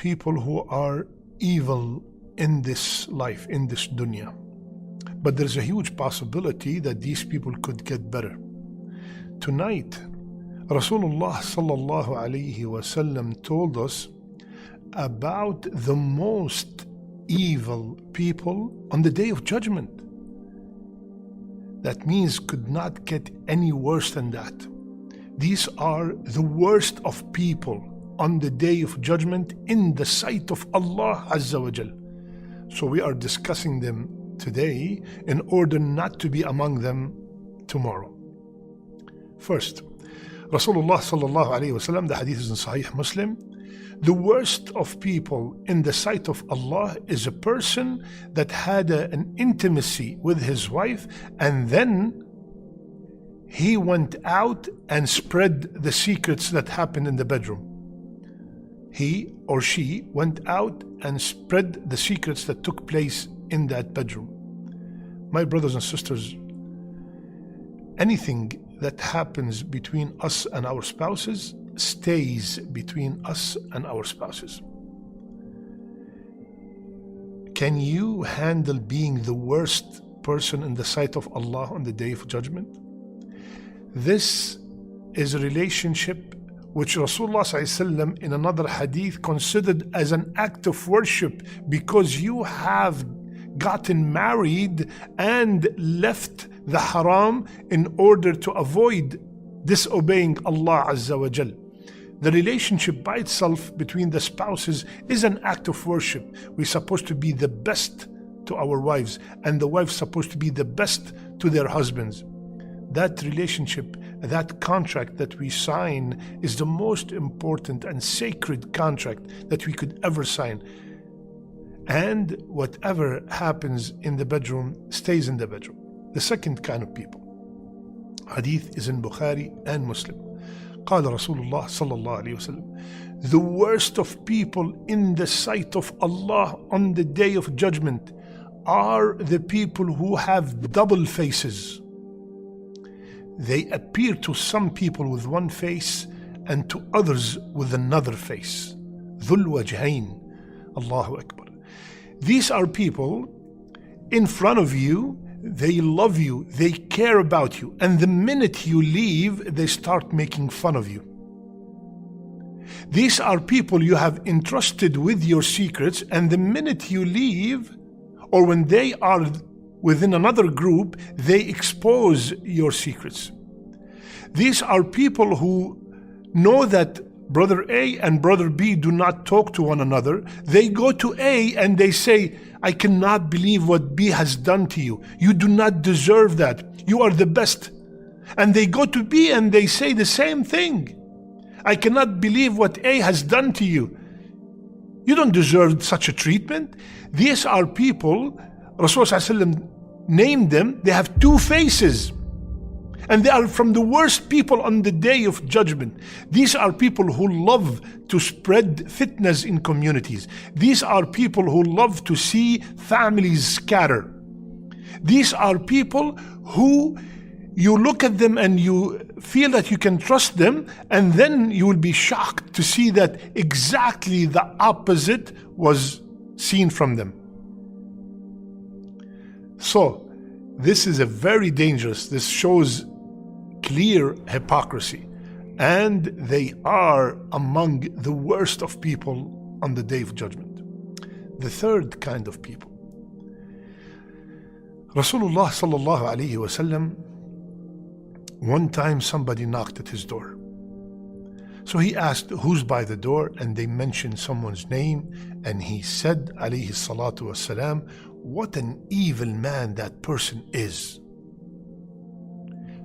people who are evil in this life, in this dunya. But there's a huge possibility that these people could get better. Tonight, Rasulullah sallallahu alayhi wasallam told us about the most evil people on the Day of Judgment. That means could not get any worse than that. These are the worst of people on the Day of Judgment in the sight of Allah Azza wa Jal. So we are discussing them today in order not to be among them tomorrow. First, Rasulullah sallallahu alayhi wasallam, the hadith is in Sahih Muslim, the worst of people in the sight of Allah is a person that had an intimacy with his wife and then he went out and spread the secrets that happened in the bedroom. He or she went out and spread the secrets that took place in that bedroom. My brothers and sisters, anything that happens between us and our spouses stays between us and our spouses. Can you handle being the worst person in the sight of Allah on the Day of Judgment? This is a relationship which Rasulullah ﷺ in another hadith considered as an act of worship, because you have gotten married and left the haram in order to avoid disobeying Allah Azza wa Jal. The relationship by itself between the spouses is an act of worship. We're supposed to be the best to our wives, and the wives supposed to be the best to their husbands. That relationship, that contract that we sign is the most important and sacred contract that we could ever sign. And whatever happens in the bedroom stays in the bedroom. The second kind of people. Hadith is in Bukhari and Muslim. قال رسول الله صلى الله عليه وسلم, the worst of people in the sight of Allah on the Day of Judgment are the people who have double faces. They appear to some people with one face and to others with another face. ذو الوجهين. Allahu Akbar. These are people in front of you, they love you, they care about you, and the minute you leave, they start making fun of you. These are people you have entrusted with your secrets, and the minute you leave, or when they are within another group, they expose your secrets. These are people who know that Brother A and Brother B do not talk to one another. They go to A and they say, I cannot believe what B has done to you. You do not deserve that. You are the best. And they go to B and they say the same thing. I cannot believe what A has done to you. You don't deserve such a treatment. These are people, Rasulullah named them, they have two faces. And they are from the worst people on the Day of Judgment. These are people who love to spread fitnas in communities. These are people who love to see families scatter. These are people who you look at them and you feel that you can trust them, and then you will be shocked to see that exactly the opposite was seen from them. So, this is a very dangerous, this shows clear hypocrisy, and they are among the worst of people on the Day of Judgment. The third kind of people. Rasulullah sallallahu alayhi wasallam, one time somebody knocked at his door. So he asked, who's by the door? And they mentioned someone's name, and he said, alayhi salatu wasalam, what an evil man that person is.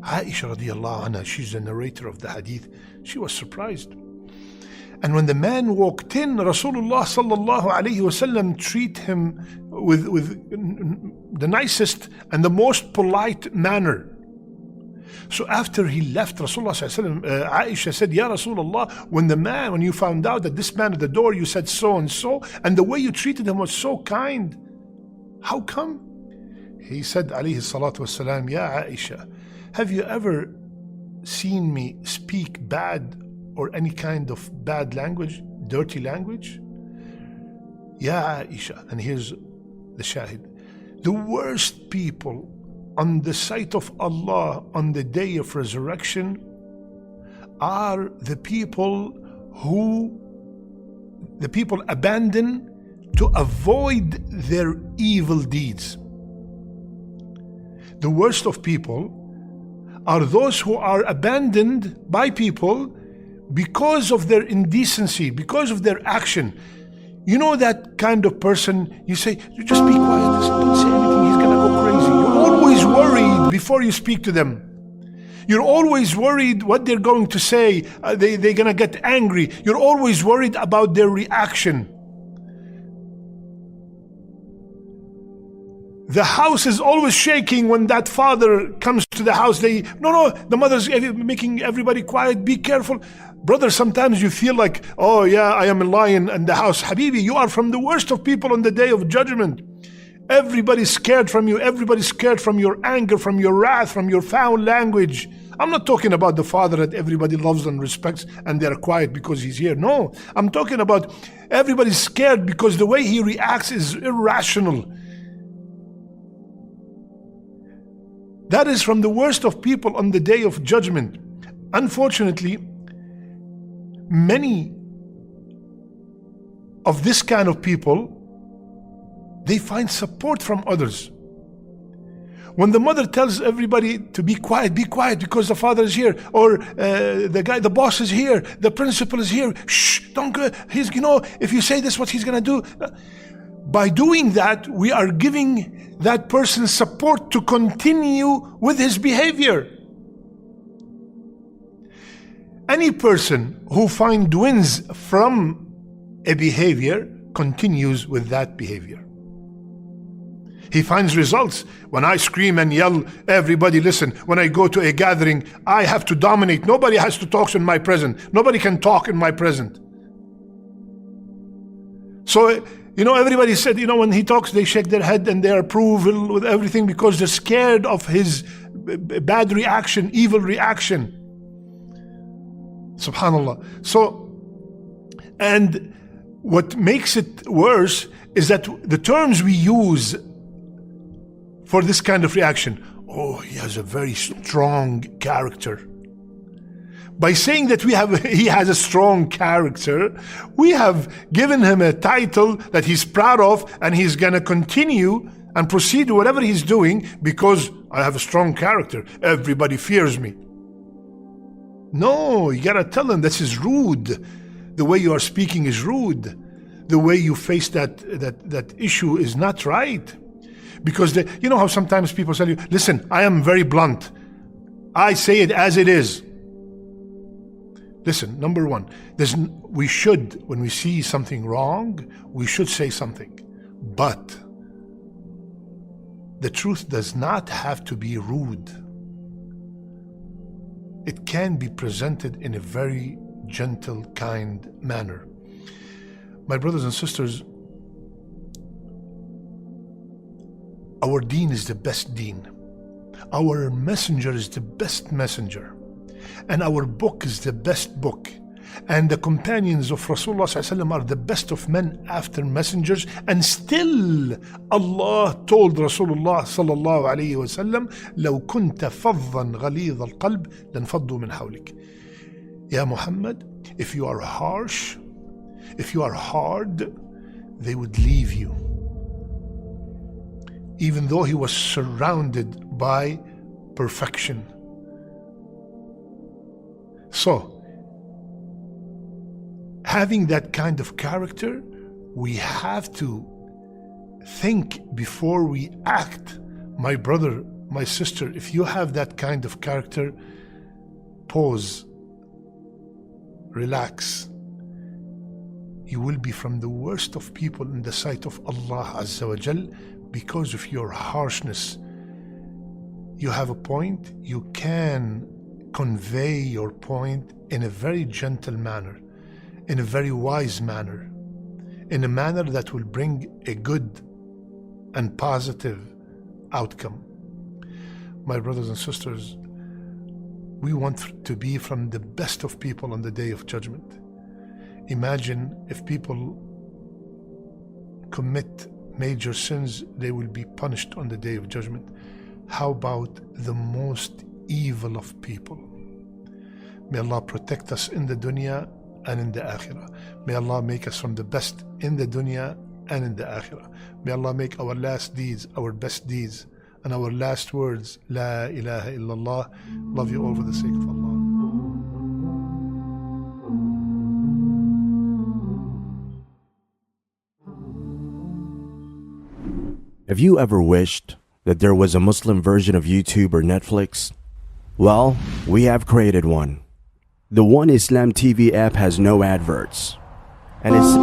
Aisha radiallahu anha, she's the narrator of the hadith, she was surprised. And when the man walked in, Rasulullah sallallahu alayhi wasallam treat him with the nicest and the most polite manner. So after he left, Rasulullah sallallahu alayhi wasallam, Aisha said, Ya Rasulullah, when you found out that this man at the door, you said so and so, and the way you treated him was so kind. How come? He said, alayhi salatu wasalam, Ya Aisha, have you ever seen me speak bad or any kind of bad language, dirty language? Ya Aisha, and here's the shahid, the worst people on the sight of Allah on the day of resurrection are the people abandon to avoid their evil deeds. The worst of people are those who are abandoned by people because of their indecency, because of their action. You know that kind of person, you say, just be quiet, don't say anything, he's gonna go crazy. You're always worried before you speak to them. You're always worried what they're going to say. They're gonna get angry. You're always worried about their reaction. The house is always shaking when that father comes to the house. The mother's making everybody quiet, be careful. Brother, sometimes you feel like, oh yeah, I am a lion in the house. Habibi, you are from the worst of people on the day of judgment. Everybody's scared from you. Everybody's scared from your anger, from your wrath, from your foul language. I'm not talking about the father that everybody loves and respects and they're quiet because he's here. No, I'm talking about everybody's scared because the way he reacts is irrational. That is from the worst of people on the day of judgment. Unfortunately, many of this kind of people, they find support from others. When the mother tells everybody to be quiet because the father is here, or the boss is here, the principal is here, shh, don't go, if you say this, what he's gonna do. By doing that, we are giving that person support to continue with his behavior. Any person who finds wins from a behavior continues with that behavior. He finds results. When I scream and yell, everybody listen. When I go to a gathering, I have to dominate. Nobody has to talk in my presence. Nobody can talk in my presence. So, everybody said, when he talks, they shake their head and they approve with everything because they're scared of his bad reaction, evil reaction. Subhanallah. So, and what makes it worse is that the terms we use for this kind of reaction, oh, he has a very strong character. By saying that he has a strong character, we have given him a title that he's proud of, and he's gonna continue and proceed whatever he's doing because I have a strong character. Everybody fears me. No, you gotta tell him this is rude. The way you are speaking is rude. The way you face that issue is not right. Because you know how sometimes people tell you, listen, I am very blunt. I say it as it is. Listen, number one, we should, when we see something wrong, we should say something. But the truth does not have to be rude. It can be presented in a very gentle, kind manner. My brothers and sisters, our deen is the best deen. Our messenger is the best messenger. And our book is the best book. And the companions of Rasulullah ﷺ are the best of men after messengers. And still Allah told Rasulullah sallallahu alayhi wa sallam, لو كنت فظا غليظ القلب لانفضوا من حولك. Ya Muhammad, if you are harsh, if you are hard, they would leave you. Even though he was surrounded by perfection. So, having that kind of character, we have to think before we act. My brother, my sister, if you have that kind of character, pause, relax. You will be from the worst of people in the sight of Allah Azza wa Jal because of your harshness. You have a point, you can convey your point in a very gentle manner, in a very wise manner, in a manner that will bring a good and positive outcome. My brothers and sisters, we want to be from the best of people on the Day of Judgment. Imagine if people commit major sins, they will be punished on the Day of Judgment. How about the most evil of people? May Allah protect us in the dunya and in the akhirah. May Allah make us from the best in the dunya and in the akhirah. May Allah make our last deeds our best deeds and our last words La ilaha illallah. Love you all for the sake of Allah. Have you ever wished that there was a Muslim version of YouTube or Netflix? Well, we have created one. The One Islam TV app has no adverts, and it's